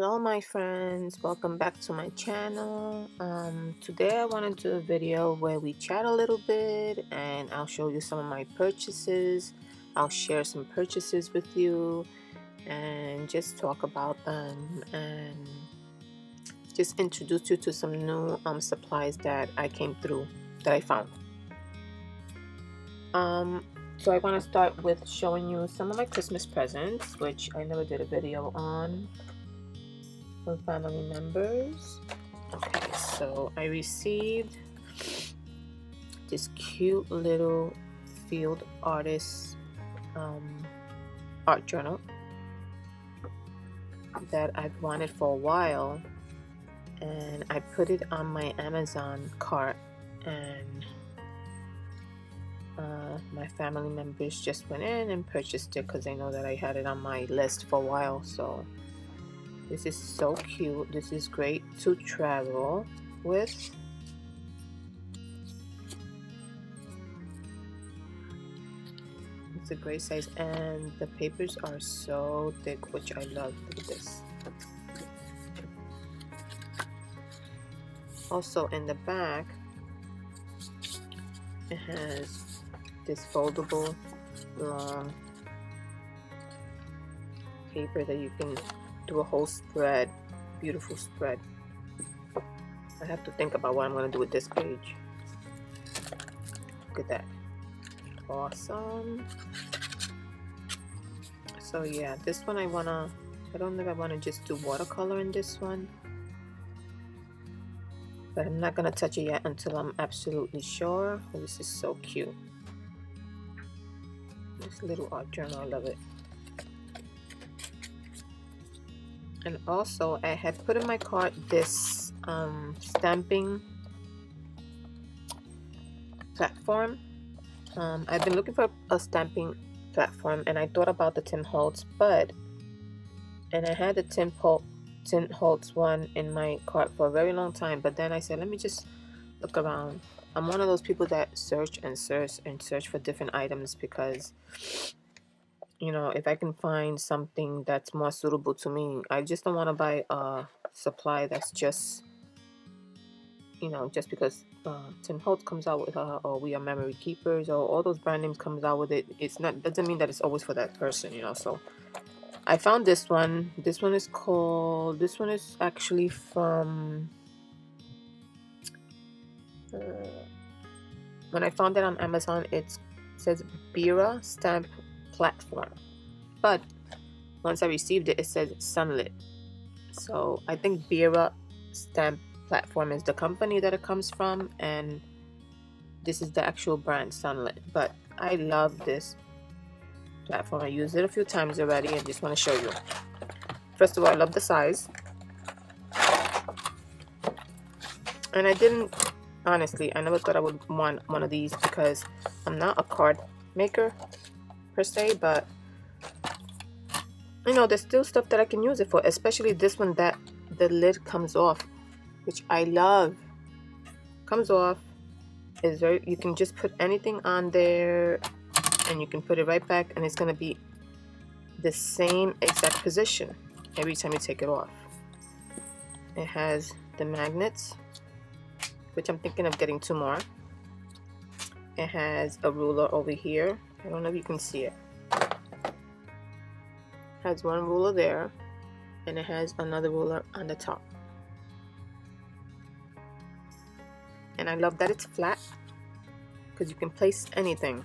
Hello my friends, welcome back to my channel. Today I want to do a video where we chat a little bit and I'll show you some of my purchases. I'll share some purchases with you and just talk about them and just introduce you to some new supplies that I came through, that I found. So I want to start with showing you some of my Christmas presents, which I never did a video on, for family members. Okay, so I received this cute little field artist art journal that I've wanted for a while, and I put it on my Amazon cart, and my family members just went in and purchased it because they know that I had it on my list for a while. So this is so cute. This is great to travel with. It's a great size and the papers are so thick, which I love. Look at this. Also in the back it has this foldable long paper that you can do a whole spread. Beautiful spread. I have to think about what I'm going to do with this page. Look at that. Awesome. So yeah, this one I don't know if I want to just do watercolor in this one, but I'm not going to touch it yet until I'm absolutely sure. This is so cute. This little art journal, I love it. And also I had put in my cart this stamping platform. I've been looking for a stamping platform and I thought about the Tim Holtz, and I had the Tim Holtz one in my cart for a very long time, but then I said, let me just look around. I'm one of those people that search for different items because, you know, if I can find something that's more suitable to me, I just don't want to buy a supply that's just, you know, just because Tim Holtz comes out with or We Are Memory Keepers or all those brand names comes out with it. It's not, doesn't mean that it's always for that person, you know. So I found this one. This one is actually from when I found it on Amazon, it says Bira stamp platform, but once I received it, it says Sunlit. So I think Bira stamp platform is the company that it comes from, and this is the actual brand, Sunlit. But I love this platform. I used it a few times already and just want to show you. First of all, I love the size, and honestly, I never thought I would want one of these because I'm not a card maker per se, but you know, there's still stuff that I can use it for, especially this one that the lid comes off, which I love. Comes off, is very, you can just put anything on there and you can put it right back and it's going to be the same exact position every time you take it off. It has the magnets, which I'm thinking of getting 2 more. It has a ruler over here. I don't know if you can see it. It has one ruler there and it has another ruler on the top. And I love that it's flat because you can place anything.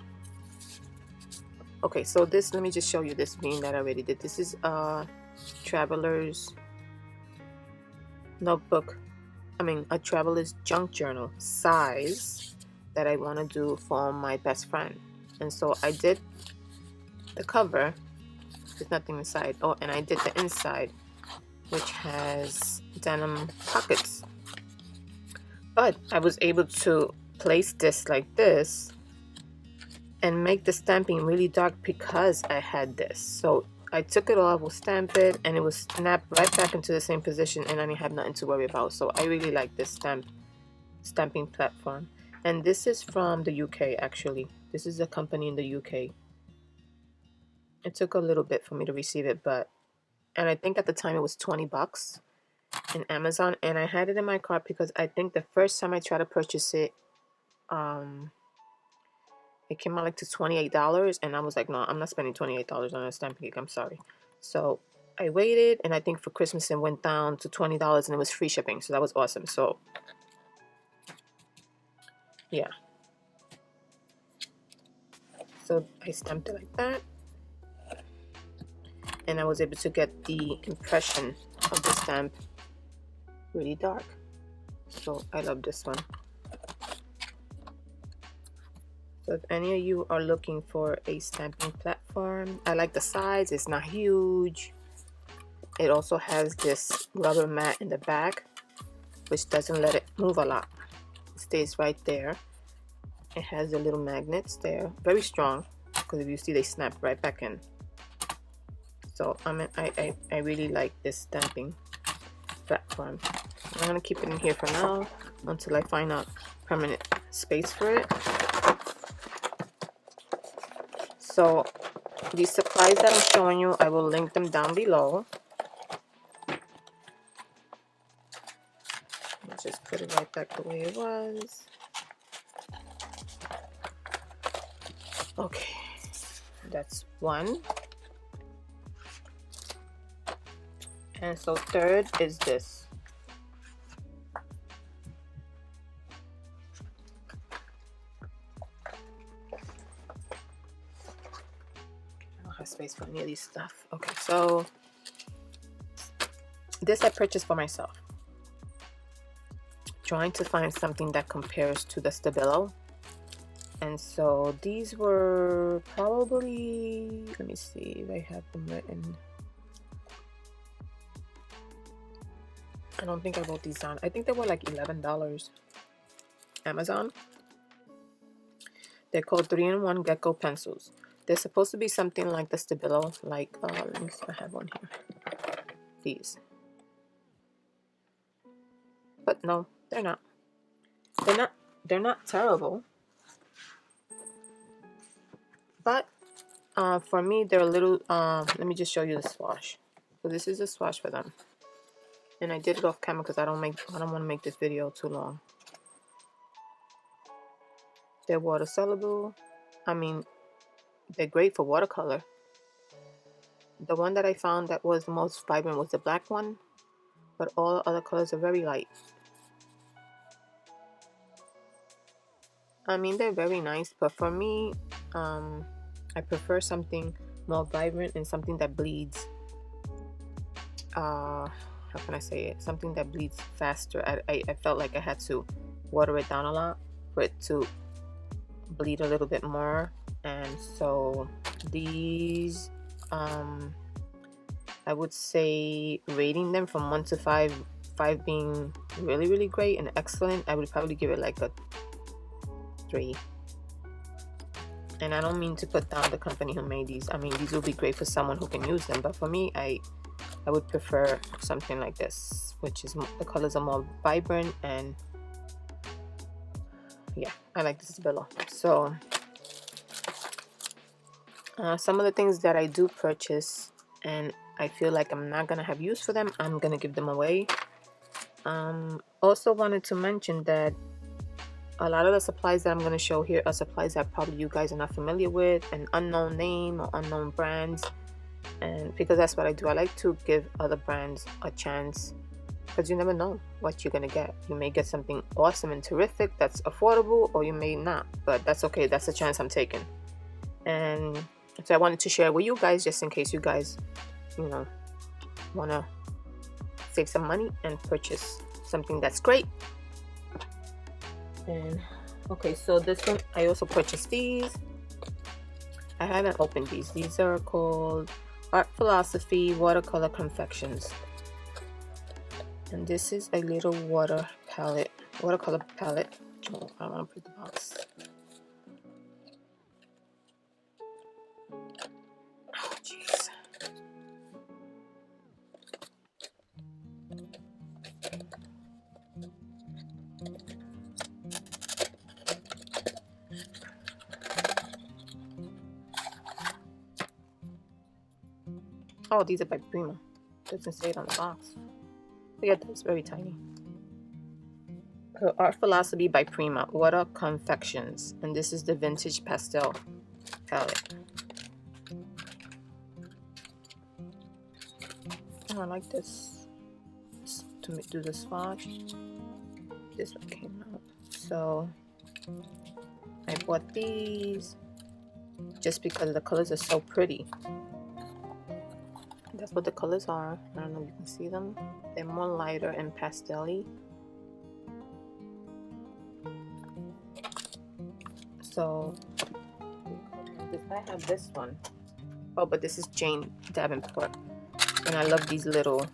Okay, so this, let me just show you this bean that I already did. This is a traveler's notebook. A traveler's junk journal size that I want to do for my best friend. And so I did the cover. There's nothing inside. Oh, and I did the inside, which has denim pockets. But I was able to place this like this and make the stamping really dark because I had this. So I took it off, will stamp it, and it will snap right back into the same position, and I didn't have nothing to worry about. So I really like this stamping platform. And this is from the UK, actually. This is a company in the UK. It took a little bit for me to receive it, but and I think at the time it was 20 bucks in Amazon, and I had it in my cart because I think the first time I tried to purchase it, it came out like to $28, and I was like, no, I'm not spending $28 on a stamping cake. I'm sorry. So I waited, and I think for Christmas it went down to $20, and it was free shipping, so that was awesome. So yeah, so I stamped it like that, and I was able to get the impression of the stamp really dark. So I love this one. So if any of you are looking for a stamping platform, I like the size. It's not huge. It also has this rubber mat in the back, which doesn't let it move a lot. It stays right there. It has the little magnets there, very strong, because if you see, they snap right back in. So I really like this stamping platform. I'm gonna keep it in here for now until I find a permanent space for it. So these supplies that I'm showing you, I will link them down below. Let's just put it right back the way it was. Okay, that's one. And so third is this. I don't have space for any of these stuff. Okay, so this I purchased for myself. Trying to find something that compares to the Stabilo. And so these were probably, let me see if I have them written. I don't think I wrote these down. I think they were like $11. Amazon. They're called 3-in-1 Gecko Pencils. They're supposed to be something like the Stabilo, like, let me see if I have one here. These. But no, they're not. They're not terrible. But for me, they're a little, let me just show you the swatch. So this is the swatch for them. And I did it off camera because I don't want to make this video too long. They're water soluble. I mean, they're great for watercolor. The one that I found that was the most vibrant was the black one, but all other colors are very light. I mean, they're very nice, but for me, I prefer something more vibrant and something that bleeds. How can I say it? Something that bleeds faster. I felt like I had to water it down a lot for it to bleed a little bit more. And so these, I would say, rating them from 1 to 5, 5 being really, really great and excellent, I would probably give it like a 3. And I don't mean to put down the company who made these. I mean, these will be great for someone who can use them, but for me, I would prefer something like this, which is, the colors are more vibrant, and yeah, I like this below. So some of the things that I do purchase and I feel like I'm not gonna have use for them, I'm gonna give them away. Also wanted to mention that a lot of the supplies that I'm going to show here are supplies that probably you guys are not familiar with, an unknown name or unknown brands, and because that's what I do, I like to give other brands a chance, because you never know what you're going to get. You may get something awesome and terrific that's affordable, or you may not, but that's okay. That's a chance I'm taking. And so I wanted to share with you guys, just in case you guys, you know, want to save some money and purchase something that's great. And okay, so this one, I also purchased these. I haven't opened these. These are called Art Philosophy Watercolor Confections. And this is a little watercolor palette. Oh, I want to put the box. Oh, jeez. Oh, these are by Prima. Doesn't say it on the box. But yeah, that's very tiny. So, Art Philosophy by Prima, Water Confections, and this is the Vintage Pastel palette. Oh, I like this. To do the swatch, this one came out. So I bought these just because the colors are so pretty. That's what the colors are. I don't know if you can see them. They're more lighter and pastel-y. So I have this one. Oh, but this is Jane Davenport, and I love these little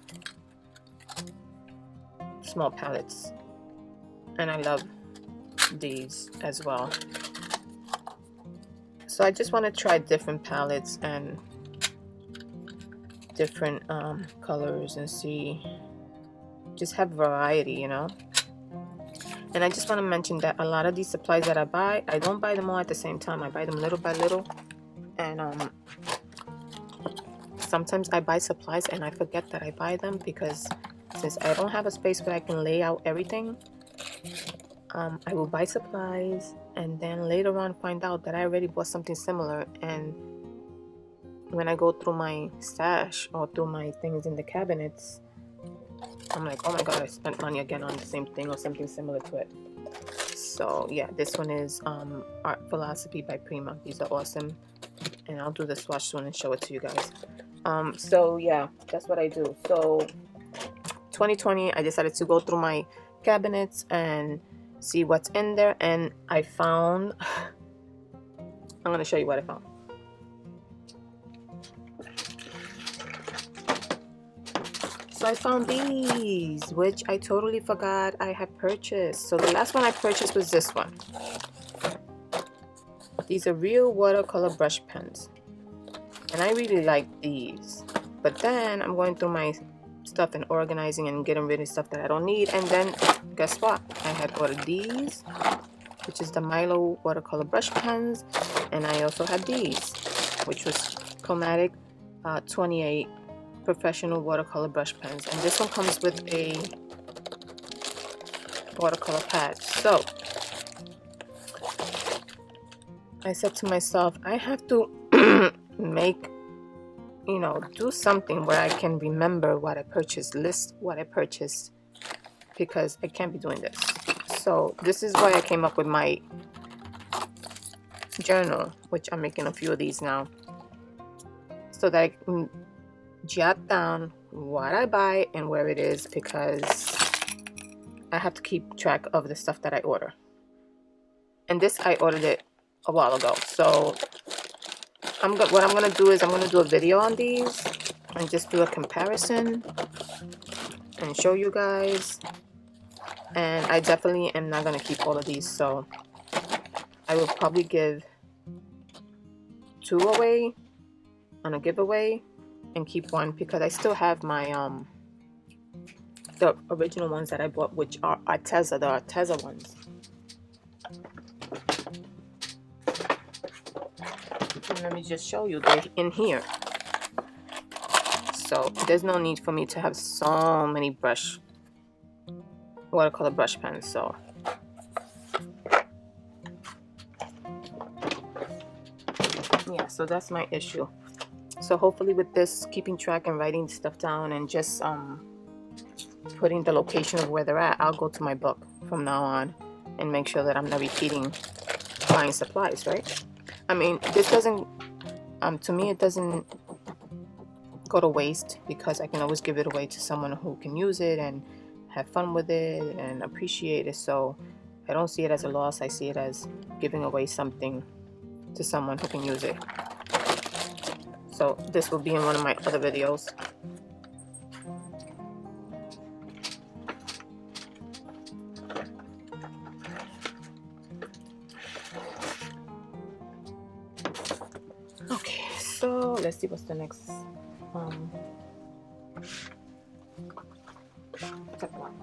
small palettes, and I love these as well. So I just want to try different palettes and different colors and see, just have variety, you know. And I just want to mention that a lot of these supplies that I don't buy them all at the same time. I buy them little by little, and sometimes I buy supplies and I forget that I buy them, because since I don't have a space where I can lay out everything, I will buy supplies and then later on find out that I already bought something similar, and when I go through my stash or through my things in the cabinets, I'm like, oh my god, I spent money again on the same thing or something similar to it. So yeah, this one is Art Philosophy by Prima. These are awesome, and I'll do the swatch soon and show it to you guys. So yeah, that's what I do. So 2020, I decided to go through my cabinets and see what's in there, and I found I'm going to show you what I found. So I found these, which I totally forgot I had purchased. So the last one I purchased was this one. These are real watercolor brush pens, and I really like these. But then I'm going through my stuff and organizing and getting rid of stuff that I don't need, and then guess what? I had ordered these, which is the Milo watercolor brush pens, and I also had these, which was Chromatic 28 professional watercolor brush pens, and this one comes with a watercolor pad. So I said to myself, I have to make, you know, do something where I can remember what I purchased, list what I purchased, because I can't be doing this. So this is why I came up with my journal, which I'm making a few of these now, so that I can jot down what I buy and where it is, because I have to keep track of the stuff that I order. And this, I ordered it a while ago, so what I'm gonna do is I'm gonna do a video on these and just do a comparison and show you guys. And I definitely am not gonna keep all of these, so I will probably give 2 away on a giveaway and keep 1, because I still have my the original ones that I bought, which are Arteza, the Arteza ones. And let me just show you, they're in here. So there's no need for me to have so many watercolor brush pens. So yeah, so that's my issue. So hopefully with this, keeping track and writing stuff down and just putting the location of where they're at, I'll go to my book from now on and make sure that I'm not repeating buying supplies, right? I mean, this doesn't, to me, it doesn't go to waste, because I can always give it away to someone who can use it and have fun with it and appreciate it. So I don't see it as a loss. I see it as giving away something to someone who can use it. So this will be in one of my other videos. Okay, so let's see what's the next second one.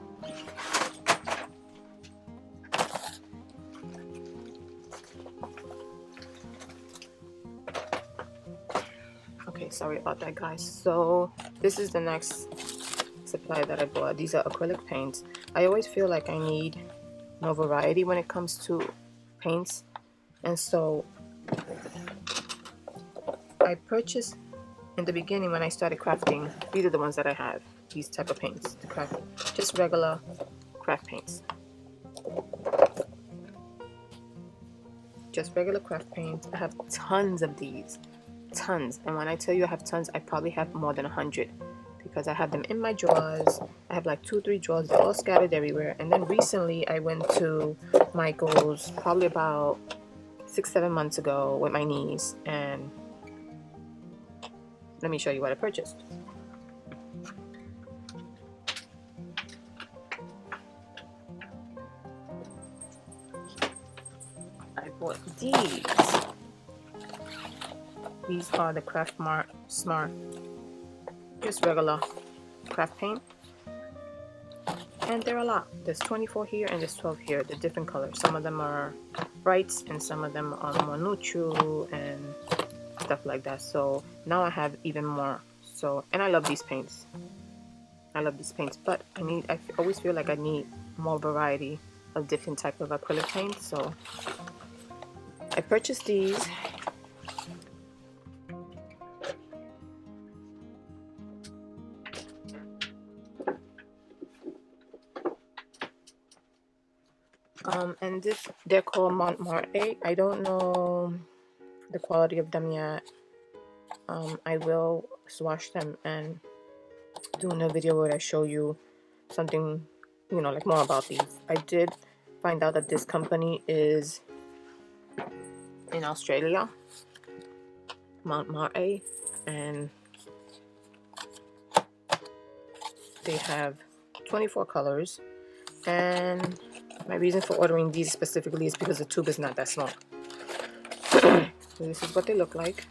Okay, sorry about that, guys. So this is the next supply that I bought. These are acrylic paints. I always feel like I need more variety when it comes to paints, and so I purchased in the beginning when I started crafting. These are the ones that I have, these type of paints to craft, just regular craft paints, just regular craft paints. I have tons of these, tons, and when I tell you I have tons, I probably have more than 100, because I have them in my drawers. I have like 2-3 drawers, they're all scattered everywhere. And then recently I went to Michael's probably about 6-7 months ago with my niece, and let me show you what I purchased. I bought these. These are the Craft Smart, just regular craft paint, and they're a lot. There's 24 here and there's 12 here. They're different colors. Some of them are brights and some of them are more neutral and stuff like that. So now I have even more. So, and I love these paints. I love these paints, but I always feel like I need more variety of different type of acrylic paints. So I purchased these. And they're called Marte. I don't know the quality of them yet. I will swatch them and do a video where I show you something, like more about these. I did find out that this company is in Australia, Marte, and they have 24 colors. And my reason for ordering these specifically is because the tube is not that small. So this is what they look like.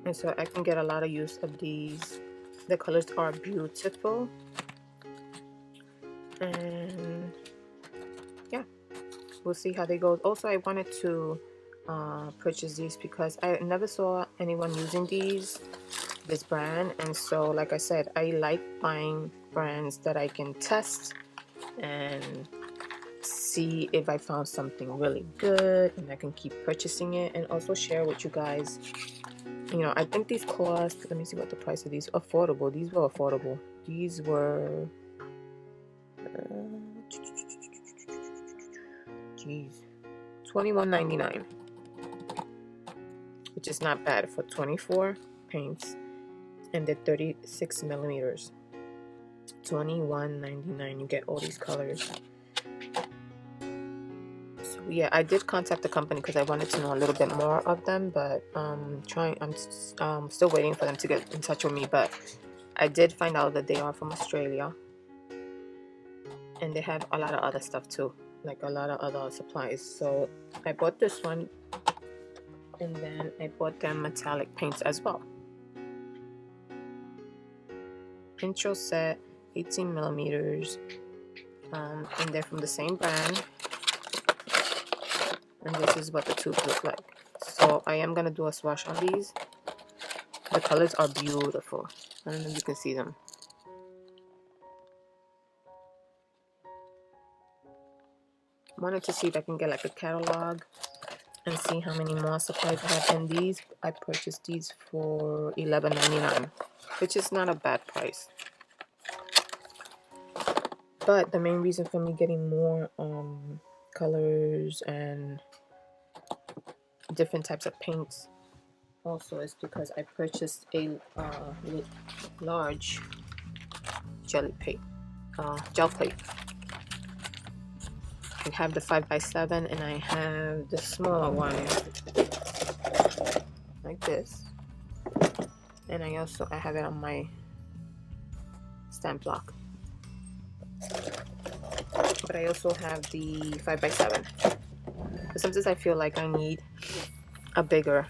And so I can get a lot of use of these. The colors are beautiful. And yeah, we'll see how they go. Also, I wanted to purchase these because I never saw anyone using this brand, and so like I said, I like buying brands that I can test and see if I found something really good, and I can keep purchasing it and also share with you guys. I think these cost, let me see what the price of these, affordable. These were affordable. These were $21.99, which is not bad for 24 paints, and they're 36 millimeters. $21.99. You get all these colors. So yeah, I did contact the company because I wanted to know a little bit more of them, but I'm still waiting for them to get in touch with me. But I did find out that they are from Australia, and they have a lot of other stuff too, like a lot of other supplies. So I bought this one, and then I bought them metallic paints as well. Intro set, 18 millimeters, and they're from the same brand. And this is what the tubes look like. So I am gonna do a swatch on these. The colors are beautiful. I don't know if you can see them. Wanted to see if I can get like a catalog and see how many more supplies I have. And these, I purchased these for $11.99, which is not a bad price. But the main reason for me getting more colors and different types of paints also is because I purchased a large gel plate. I have the 5x7 and I have the smaller one like this, and I have it on my stamp block, but I also have the 5x7. But sometimes I feel like I need a bigger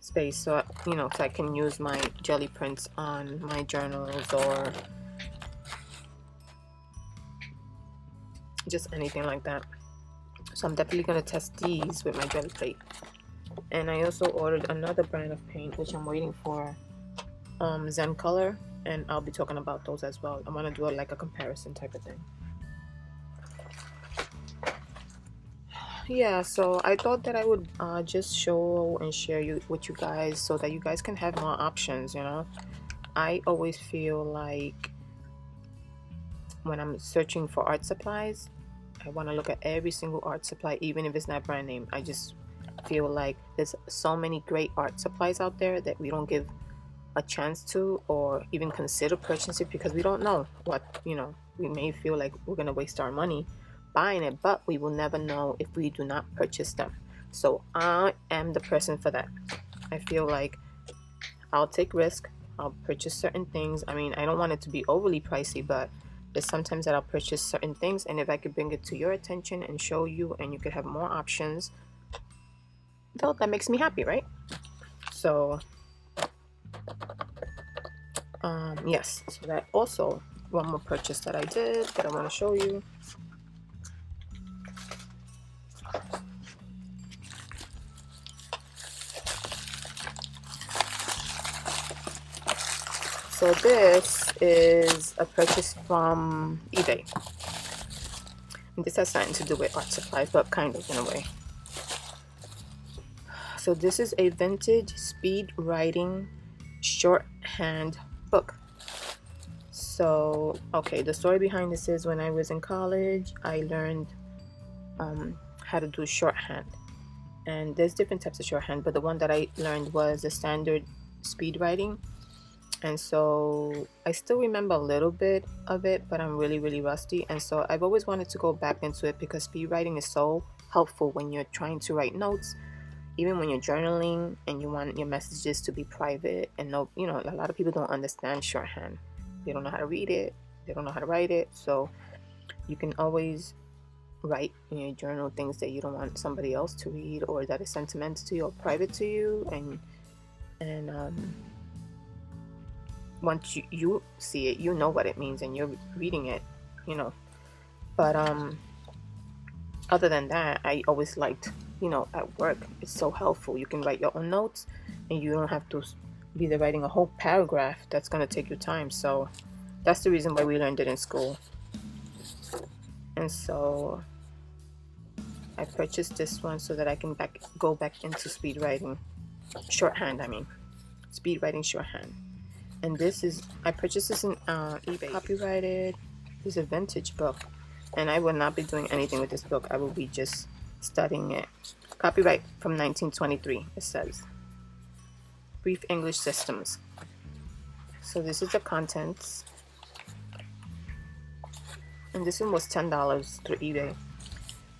space, so so I can use my jelly prints on my journals or just anything like that. So I'm definitely gonna test these with my gel plate. And I also ordered another brand of paint, which I'm waiting for Zen Color, and I'll be talking about those as well. I'm gonna do like a comparison type of thing. Yeah, so I thought that I would just show and share with you guys so that you guys can have more options. You know, I always feel like when I'm searching for art supplies, I want to look at every single art supply, even if it's not brand name. I just feel like there's so many great art supplies out there that we don't give a chance to or even consider purchasing because we don't know what, you know, we may feel like we're going to waste our money buying it, but we will never know if we do not purchase them. So I am the person for that. I feel like I'll take risk. I'll purchase certain things. I mean, I don't want it to be overly pricey, but there's sometimes that I'll purchase certain things, and if I could bring it to your attention and show you and you could have more options, well, that makes me happy, right? So yes, so that also one more purchase that I did that I want to show you. So this is a purchase from eBay. And this has something to do with art supplies, but kind of in a way. So this is a vintage speed writing shorthand book. So, okay, the story behind this is when I was in college, I learned how to do shorthand. And there's different types of shorthand, but the one that I learned was the standard speed writing. And so I still remember a little bit of it, but I'm really rusty. And so I've always wanted to go back into it because speed writing is so helpful when you're trying to write notes, even when you're journaling and you want your messages to be private. And no, you know, a lot of people don't understand shorthand. They don't know how to read it. They don't know how to write it. So you can always write in your journal things that you don't want somebody else to read or that is sentimental to you or private to you. And once you see it, you know what it means and you're reading it, you know. But other than that, I always liked, you know, at work, it's so helpful. You can write your own notes and you don't have to be there writing a whole paragraph that's going to take you time. So that's the reason why we learned it in school. And so I purchased this one so that I can go back into speed writing shorthand. I mean, speed writing shorthand. And this is, I purchased this in eBay. Copyrighted. This is a vintage book, and I will not be doing anything with this book. I will be just studying it. Copyright from 1923. It says Brief English Systems. So this is the contents, and this one was $10 through eBay,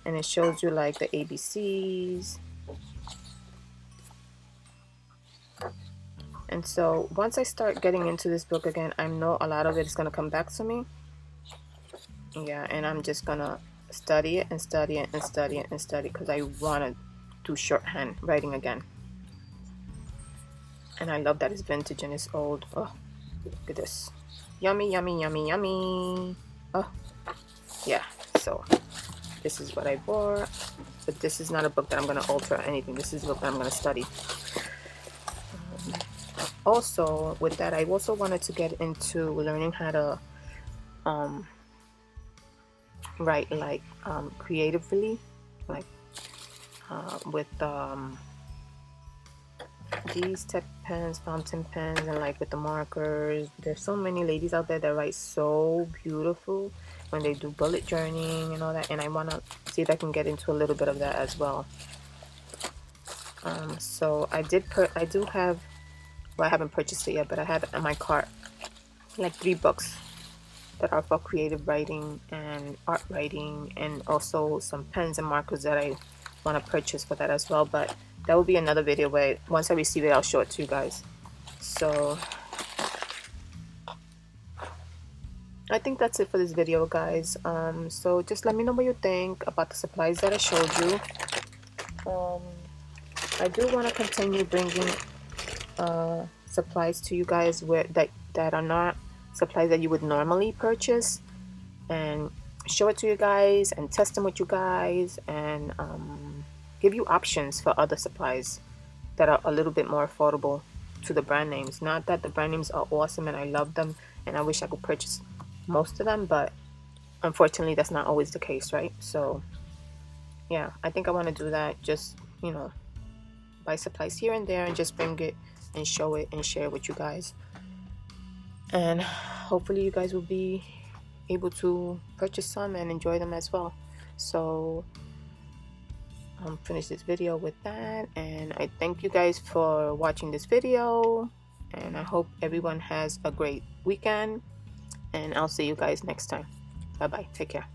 and it shows you like the ABCs. And so once I start getting into this book again, I know a lot of it is going to come back to me. Yeah, and I'm just going to study it and study it and study it and study because I want to do shorthand writing again. And I love that it's vintage and it's old. Oh, look at this. Yummy, yummy, yummy, yummy. Oh, yeah. So this is what I bought. But this is not a book that I'm going to alter or anything. This is a book that I'm going to study. Also, with that, I also wanted to get into learning how to write like creatively, like with these tech pens, fountain pens, and like with the markers. There's so many ladies out there that write so beautiful when they do bullet journaling and all that, and I want to see if I can get into a little bit of that as well. So I do have, well, I haven't purchased it yet, but I have in my cart like 3 books that are for creative writing and art writing, and also some pens and markers that I want to purchase for that as well. But that will be another video where once I receive it, I'll show it to you guys. So I think that's it for this video, guys. So just let me know what you think about the supplies that I showed you. I do want to continue bringing supplies to you guys that are not supplies that you would normally purchase, and show it to you guys and test them with you guys, and give you options for other supplies that are a little bit more affordable to the brand names. Not that the brand names are awesome and I love them and I wish I could purchase most of them, but unfortunately that's not always the case, right? So yeah, I think I want to do that. Just, you know, buy supplies here and there and just bring it and show it and share it with you guys, and hopefully you guys will be able to purchase some and enjoy them as well. So finish this video with that, and I thank you guys for watching this video, and I hope everyone has a great weekend, and I'll see you guys next time. Bye bye, take care.